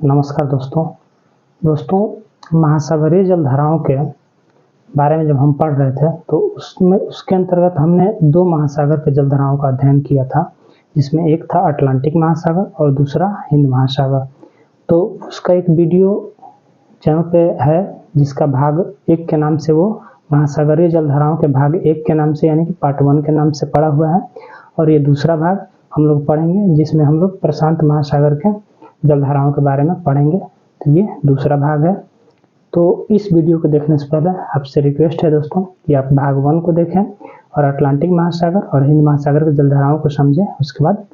नमस्कार दोस्तों महासागरीय जलधाराओं के बारे में जब हम पढ़ रहे थे तो उसके अंतर्गत हमने दो महासागर के जलधाराओं का अध्ययन किया था, जिसमें एक था अटलांटिक महासागर और दूसरा हिंद महासागर। तो उसका एक वीडियो चैनल पे है जिसका भाग 1 के नाम से, वो महासागरीय जलधाराओं के भाग 1 के नाम से यानी कि पार्ट 1 के नाम से पड़ा हुआ है, और ये दूसरा भाग हम लोग पढ़ेंगे जिसमें हम लोग प्रशांत महासागर के जलधाराओं के बारे में पढ़ेंगे। तो ये दूसरा भाग है। तो इस वीडियो को देखने से पहले आपसे रिक्वेस्ट है दोस्तों कि आप भाग 1 को देखें और अटलांटिक महासागर और हिंद महासागर के जलधाराओं को समझें। उसके बाद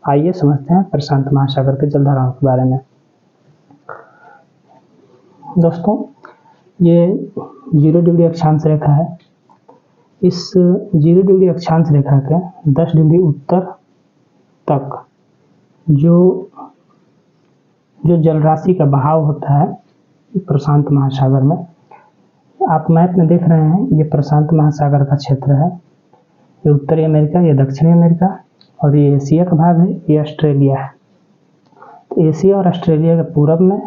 आइए समझते हैं प्रशांत महासागर के जलधाराओं के बारे में। दोस्तों, ये 0 डिग्री अक्षांश रेखा है। इस 0 डिग्री अक्षांश रेखा के 10 डिग्री उत्तर तक जो जलराशि का बहाव होता है प्रशांत महासागर में, आप मैप में देख रहे हैं, ये प्रशांत महासागर का क्षेत्र है। ये उत्तरी अमेरिका, ये दक्षिणी अमेरिका, और ये एशिया का भाग है, ये ऑस्ट्रेलिया है। तो एशिया और ऑस्ट्रेलिया के पूरब में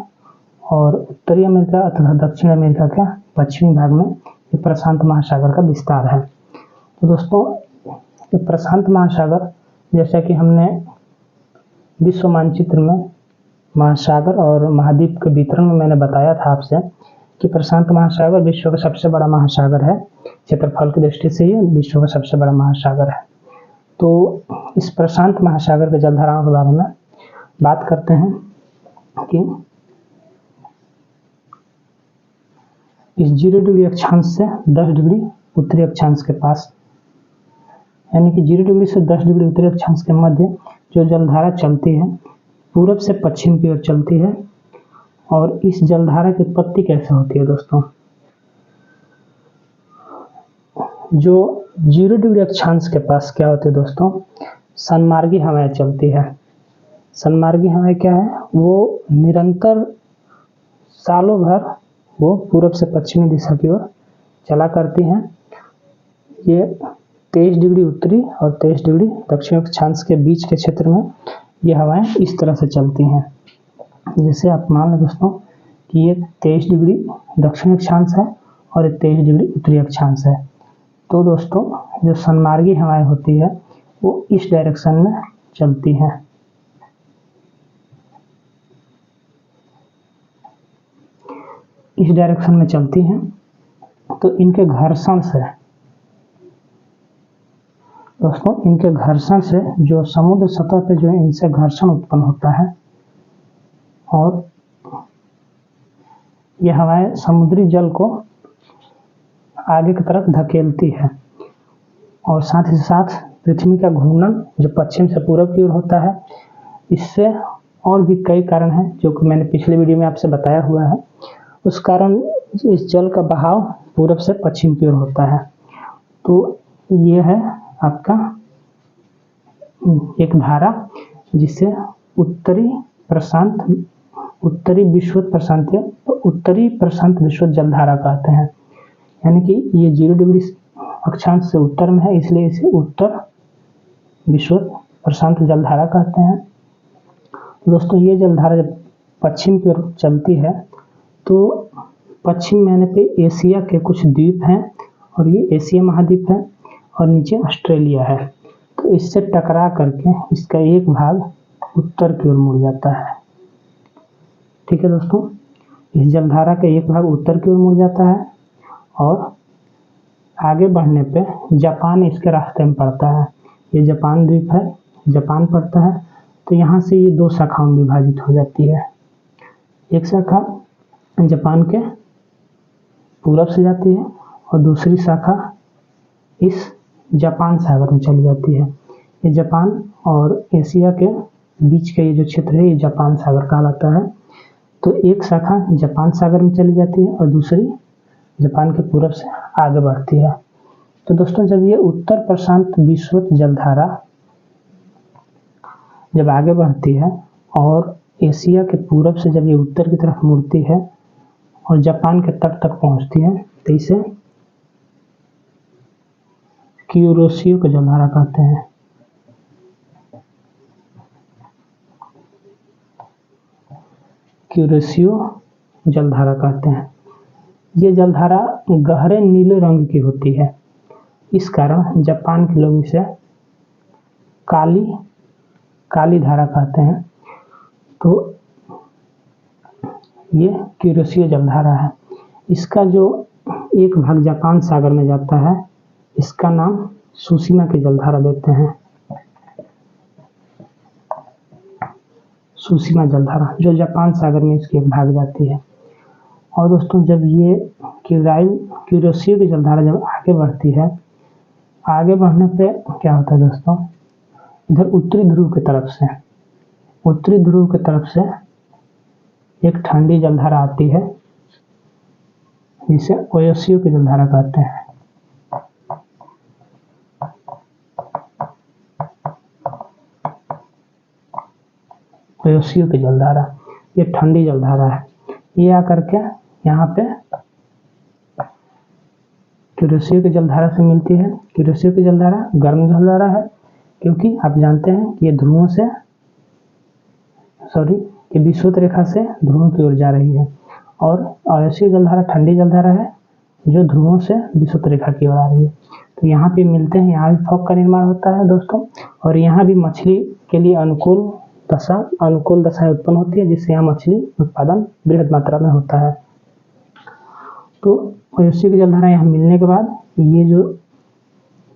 और उत्तरी अमेरिका अथवा दक्षिण अमेरिका के पश्चिमी भाग में ये प्रशांत महासागर का विस्तार है। तो दोस्तों, ये प्रशांत महासागर, जैसा कि हमने विश्व मानचित्र में महासागर और महाद्वीप के वितरण में मैंने बताया था आपसे कि प्रशांत महासागर विश्व का सबसे बड़ा महासागर है। क्षेत्रफल की दृष्टि से ये विश्व का सबसे बड़ा महासागर है। तो इस प्रशांत महासागर के जलधाराओं के बारे में बात करते हैं कि इस 0 डिग्री अक्षांश से 10 डिग्री उत्तरी अक्षांश के पास, यानी कि 0 डिग्री से 10 डिग्री उत्तरी अक्षांश के मध्य जो जलधारा चलती है पूरब से पश्चिम की ओर चलती है। और इस जलधारा की उत्पत्ति कैसे होती है दोस्तों? जो 0 डिग्री अक्षांश के पास क्या होती है दोस्तों, सन्मार्गी हवाएं चलती है। सन्मार्गी हवाएं क्या है? वो निरंतर सालों भर वो पूरब से पश्चिमी दिशा की ओर चला करती हैं। ये 23 डिग्री उत्तरी और 23 डिग्री दक्षिण अक्षांश के बीच के क्षेत्र में ये हवाएं इस तरह से चलती हैं। जैसे आप मान लो दोस्तों कि ये 23 डिग्री दक्षिण अक्षांश है और ये 23 डिग्री उत्तरी अक्षांश है। तो दोस्तों, जो सन्मार्गी हवाएं होती है वो इस डायरेक्शन में चलती हैं। इस डायरेक्शन में चलती हैं। तो इनके घर्षण से दोस्तों, इनके घर्षण से जो समुद्र सतह पे जो इनसे घर्षण उत्पन्न होता है और यह हवाएं समुद्री जल को आगे की तरफ धकेलती है। और साथ ही साथ पृथ्वी का घूर्णन जो पश्चिम से पूरब की ओर होता है, इससे और भी कई कारण हैं जो कि मैंने पिछले वीडियो में आपसे बताया हुआ है। उस कारण इस जल का बहाव पूरब से पश्चिम की ओर होता है। तो ये है आपका एक धारा जिसे उत्तरी प्रशांत विषुवत जलधारा कहते हैं। यानी कि ये 0 डिग्री अक्षांश से उत्तर में है, इसलिए इसे उत्तर विषुवत प्रशांत जलधारा कहते हैं। दोस्तों, ये जलधारा जब पश्चिम की ओर चलती है तो पश्चिम में आने पे एशिया के कुछ द्वीप हैं और ये एशिया महाद्वीप है और नीचे ऑस्ट्रेलिया है। तो इससे टकरा करके इसका एक भाग उत्तर की ओर मुड़ जाता है। ठीक है दोस्तों, इस जलधारा का एक भाग उत्तर की ओर मुड़ जाता है और आगे बढ़ने पे जापान इसके रास्ते में पड़ता है। ये जापान द्वीप है, जापान पड़ता है। तो यहाँ से ये 2 शाखाओं में विभाजित हो जाती है। एक शाखा जापान के पूरब से जाती है और दूसरी शाखा इस जापान सागर में चली जाती है। ये जापान और एशिया के बीच का ये जो क्षेत्र है ये जापान सागर कहलाता है। तो एक शाखा जापान सागर में चली जाती है और दूसरी जापान के पूरब से आगे बढ़ती है। तो दोस्तों, जब ये उत्तर प्रशांत विषुवत जलधारा जब आगे बढ़ती है और एशिया के पूरब से जब ये उत्तर की तरफ मुड़ती है और जापान के तट तक पहुंचती है, तो इसे क्यूरोसियो का जलधारा कहते हैं। क्यूरेशियो जलधारा कहते हैं। ये जलधारा गहरे नीले रंग की होती है, इस कारण जापान के लोग इसे काली धारा कहते हैं। तो ये क्यूरेशियो जलधारा है। इसका जो एक भाग जापान सागर में जाता है, इसका नाम सुशिमा की जलधारा देते हैं। सुशिमा जलधारा जो जापान सागर में इसकी एक भाग जाती है। और दोस्तों जब ये क्यूरेशियो की जलधारा जब आगे बढ़ती है, आगे बढ़ने पे क्या होता है दोस्तों, इधर उत्तरी ध्रुव की तरफ से एक ठंडी जलधारा आती है, जिसे ओयोशियो की जलधारा कहते हैं। ओयोशियो की जलधारा ये ठंडी जलधारा है। ये आकर के यहाँ पे क्यूरेशियो की जलधारा से मिलती है। क्यूरेशियो की जलधारा गर्म जलधारा है, क्योंकि आप जानते हैं कि ये ध्रुवों से ये विषुवत रेखा से ध्रुवों की ओर जा रही है। और ओयोशियो जलधारा ठंडी जलधारा है, जो ध्रुवों से विषुवत रेखा की ओर आ रही है। तो यहाँ पे मिलते हैं, यहाँ भी फॉग का निर्माण होता है दोस्तों, और यहाँ भी मछली के लिए अनुकूल दशाएं उत्पन्न होती है, जिससे यहाँ मछली उत्पादन बृहद मात्रा में होता है। तो ओयोशियो की जलधारा यहाँ मिलने के बाद ये जो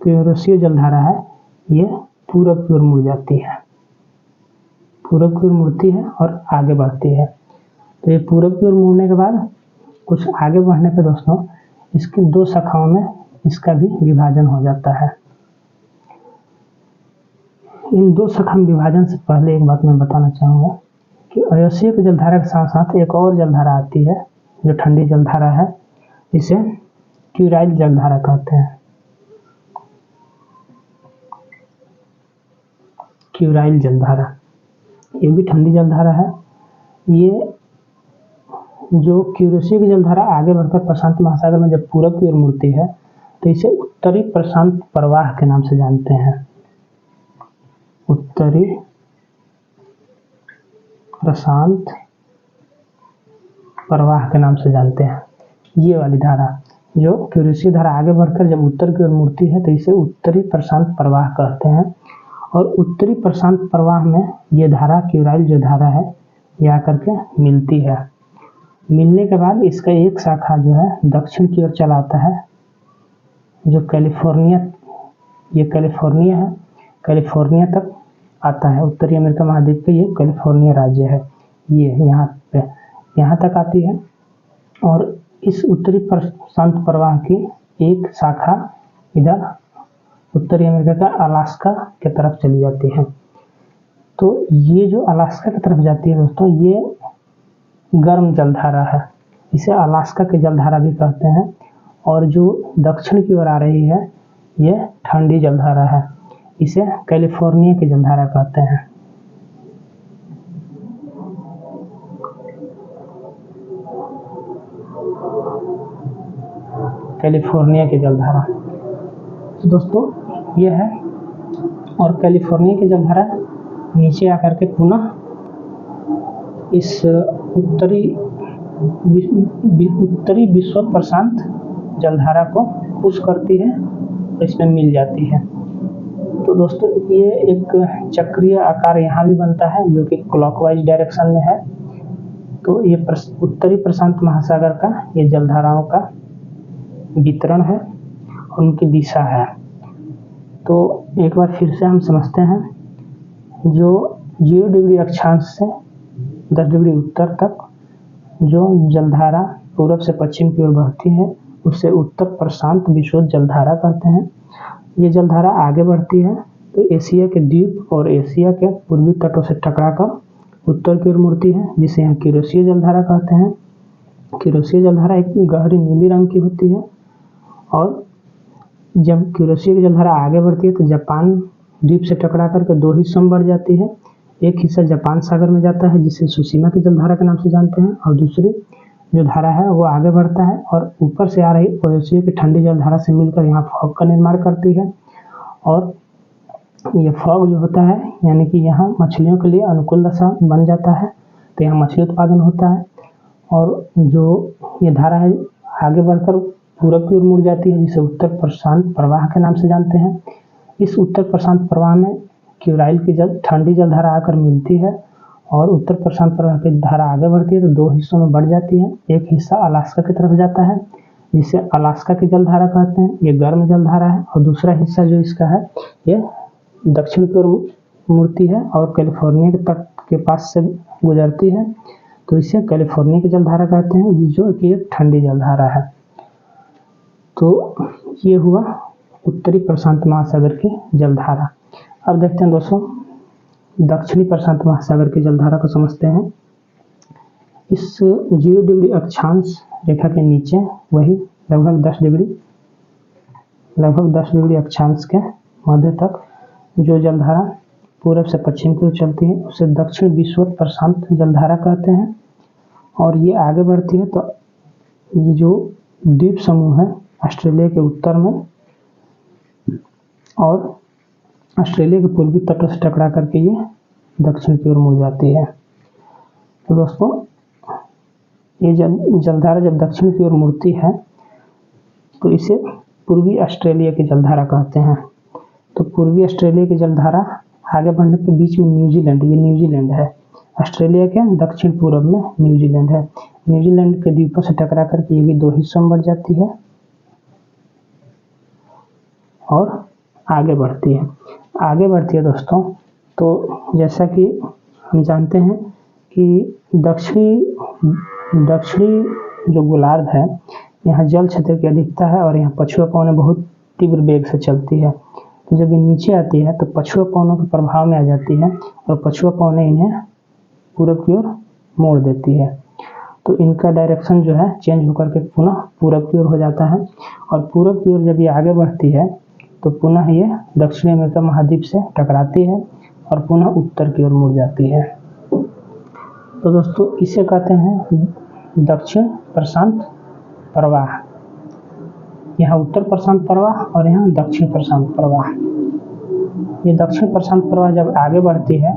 क्यूरेशियो जलधारा है, ये पूरब की ओर मुड़ जाती है, पूरब की ओर मुड़ती है और आगे बढ़ती है। तो ये पूरब की ओर मुड़ने के बाद कुछ आगे बढ़ने पे दोस्तों इसकी दो शाखाओं में इसका भी विभाजन हो जाता है। इन दो शाखा में विभाजन से पहले एक बात मैं बताना चाहूँगा कि ओयोशियो की जलधारा के साथ साथ एक और जलधारा आती है, जो ठंडी जलधारा है, इसे क्यूराइल जलधारा कहते हैं। क्यूराइल जलधारा ये भी ठंडी जलधारा है। ये जो क्यूरेशियो की जलधारा आगे बढ़कर प्रशांत महासागर में जब पूरब की ओर मुड़ती है, तो इसे उत्तरी प्रशांत प्रवाह के नाम से जानते हैं। उत्तरी प्रशांत प्रवाह के नाम से जानते हैं। ये वाली धारा जो क्यूरेशियो धारा आगे बढ़कर जब उत्तर की ओर मुड़ती है, तो इसे उत्तरी प्रशांत प्रवाह कहते हैं। और उत्तरी प्रशांत प्रवाह में ये धारा क्यूराइल जो धारा है, ये आकर के मिलती है। मिलने के बाद इसका एक शाखा जो है दक्षिण की ओर चला आता है, जो कैलिफोर्निया है, कैलिफोर्निया तक आता है। उत्तरी अमेरिका महाद्वीप पे ये कैलिफोर्निया राज्य है, ये यहाँ तक आती है। और इस उत्तरी प्रशांत प्रवाह की एक शाखा इधर उत्तरी अमेरिका का अलास्का के तरफ चली जाती है। तो ये जो अलास्का की तरफ जाती है दोस्तों, ये गर्म जलधारा है, इसे अलास्का की जलधारा भी कहते हैं। और जो दक्षिण की ओर आ रही है, ये ठंडी जलधारा है, इसे कैलिफोर्निया की जलधारा कहते हैं। कैलिफोर्निया की जलधारा तो दोस्तों ये है। और कैलिफोर्निया की जलधारा नीचे आकर के पुनः इस उत्तरी विषुवत प्रशांत जलधारा को पुश करती है, इसमें मिल जाती है। तो दोस्तों ये एक चक्रीय आकार यहाँ भी बनता है, जो कि क्लॉकवाइज डायरेक्शन में है। तो ये उत्तरी प्रशांत महासागर का ये जलधाराओं का वितरण है, उनकी दिशा है। तो एक बार फिर से हम समझते हैं, जो 0 डिग्री अक्षांश से 10 डिग्री उत्तर तक जो जलधारा पूरब से पश्चिम की ओर बहती है, उसे उत्तर प्रशांत विषुवत जलधारा कहते हैं। ये जलधारा आगे बढ़ती है तो एशिया के द्वीप और एशिया के पूर्वी तटों से टकराकर उत्तर की ओर मुड़ती है, जिसे यहाँ क्यूरेशियो जलधारा कहते हैं। क्यूरेशियो जलधारा एक गहरी नीली रंग की होती है। और जब क्यूरेशियो की जलधारा आगे बढ़ती है तो जापान द्वीप से टकरा करके 2 हिस्सों में बढ़ जाती है। एक हिस्सा जापान सागर में जाता है, जिसे सुशिमा की जलधारा के नाम से जानते हैं, और दूसरी जो धारा है वो आगे बढ़ता है और ऊपर से आ रही ओयोशियो की ठंडी जलधारा से मिलकर यहाँ फॉग का निर्माण करती है। और ये फॉग जो होता है, यानी कि यहाँ मछलियों के लिए अनुकूल दशा बन जाता है। तो यहाँ मछली उत्पादन होता है। और जो ये धारा है आगे बढ़कर पूरब की ओर मुड़ जाती है, जिसे उत्तर प्रशांत प्रवाह के नाम से जानते हैं। इस उत्तर प्रशांत प्रवाह में क्यूराइल की ठंडी जल धारा आकर मिलती है और उत्तर प्रशांत प्रवाह की धारा आगे बढ़ती है तो दो हिस्सों में बढ़ जाती है। एक हिस्सा अलास्का की तरफ जाता है, जिसे अलास्का की जल धारा कहते हैं, ये गर्म जल धारा है। और दूसरा हिस्सा जो इसका है ये दक्षिण की ओर मुड़ती है और कैलिफोर्निया के तट के पास से गुजरती है, तो इसे कैलिफोर्निया की जल धारा कहते हैं, जो कि एक ठंडी जल धारा है। तो ये हुआ उत्तरी प्रशांत महासागर की जलधारा। अब देखते हैं दोस्तों दक्षिणी प्रशांत महासागर की जलधारा को समझते हैं। इस 0 डिग्री अक्षांश रेखा के नीचे वही लगभग 10 डिग्री अक्षांश के मध्य तक जो जलधारा पूर्व से पश्चिम की ओर चलती है उसे दक्षिण विषुवत प्रशांत जलधारा कहते हैं। और ये आगे बढ़ती है तो ये जो द्वीप समूह है ऑस्ट्रेलिया के उत्तर में और ऑस्ट्रेलिया के पूर्वी तटों से टकरा करके ये दक्षिण की ओर मुड़ जाती है। तो दोस्तों ये जलधारा जब दक्षिण की ओर मुड़ती है तो इसे पूर्वी ऑस्ट्रेलिया की जलधारा कहते हैं। तो पूर्वी ऑस्ट्रेलिया की जलधारा आगे बढ़ने के बीच में न्यूजीलैंड, ये न्यूजीलैंड है, ऑस्ट्रेलिया के दक्षिण पूर्व में न्यूजीलैंड है। न्यूजीलैंड के द्वीपों से टकरा करके ये भी दो हिस्सों में बढ़ जाती है और आगे बढ़ती है दोस्तों। तो जैसा कि हम जानते हैं कि दक्षिणी जो गोलार्ध है यहाँ जल क्षेत्र की अधिकता है और यहाँ पछुआ पवनें बहुत तीव्र वेग से चलती है। तो जब ये नीचे आती है तो पछुआ पवनों के प्रभाव में आ जाती है और पछुआ पवनें इन्हें पूरब की ओर मोड़ देती है। तो इनका डायरेक्शन जो है चेंज होकर के पुनः पूरब की ओर हो जाता है और पूरब की ओर जब ये आगे बढ़ती है तो पुनः ये दक्षिण अमेरिका महाद्वीप से टकराती है और पुनः उत्तर की ओर मुड़ जाती है। तो दोस्तों इसे कहते हैं दक्षिण प्रशांत प्रवाह। यहाँ उत्तर प्रशांत प्रवाह और यहाँ दक्षिण प्रशांत प्रवाह। ये दक्षिण प्रशांत प्रवाह जब आगे बढ़ती है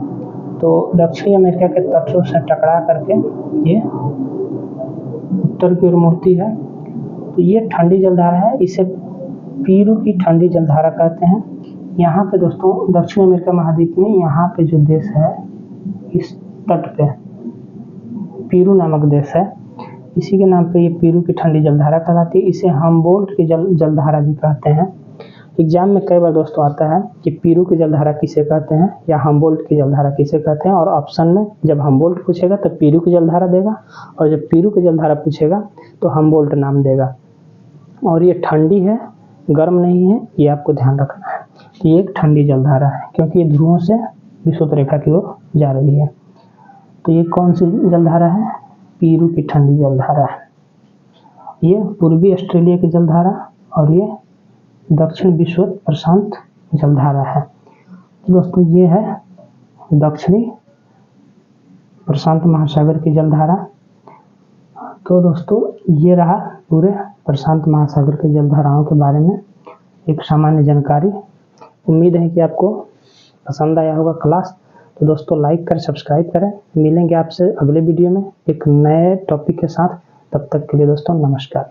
तो दक्षिणी अमेरिका के तटों से टकरा करके ये उत्तर की ओर मुड़ती है। तो ये ठंडी जलधारा है, इसे पीरू की ठंडी जलधारा कहते हैं। यहाँ पे दोस्तों दक्षिण अमेरिका महाद्वीप में यहाँ पे जो देश है इस तट पे पीरू नामक देश है, इसी के नाम पे ये पीरू की ठंडी जलधारा कहलाती है। इसे हम्बोल्ट की जलधारा भी कहते हैं। एग्जाम में कई बार दोस्तों आता है कि पीरू की जलधारा किसे कहते हैं या हम्बोल्ट की जलधारा किसे कहते हैं, और ऑप्शन में जब हम्बोल्ट पूछेगा तो पीरू की जलधारा देगा और जब पीरू की जलधारा पूछेगा तो हम्बोल्ट नाम देगा। और ये ठंडी है, गर्म नहीं है, ये आपको ध्यान रखना है। तो ये एक ठंडी जलधारा है क्योंकि ये ध्रुवों से विषुवत रेखा की ओर जा रही है। तो ये कौन सी जलधारा है? पीरू की ठंडी जलधारा है। ये पूर्वी ऑस्ट्रेलिया की जलधारा और ये दक्षिण विषुवत प्रशांत जलधारा है। तो दोस्तों ये है दक्षिणी प्रशांत महासागर की जलधारा। तो दोस्तों ये रहा पूरे प्रशांत महासागर के जलधाराओं के बारे में एक सामान्य जानकारी। उम्मीद है कि आपको पसंद आया होगा क्लास। तो दोस्तों लाइक करें, सब्सक्राइब करें। मिलेंगे आपसे अगले वीडियो में एक नए टॉपिक के साथ। तब तक के लिए दोस्तों नमस्कार।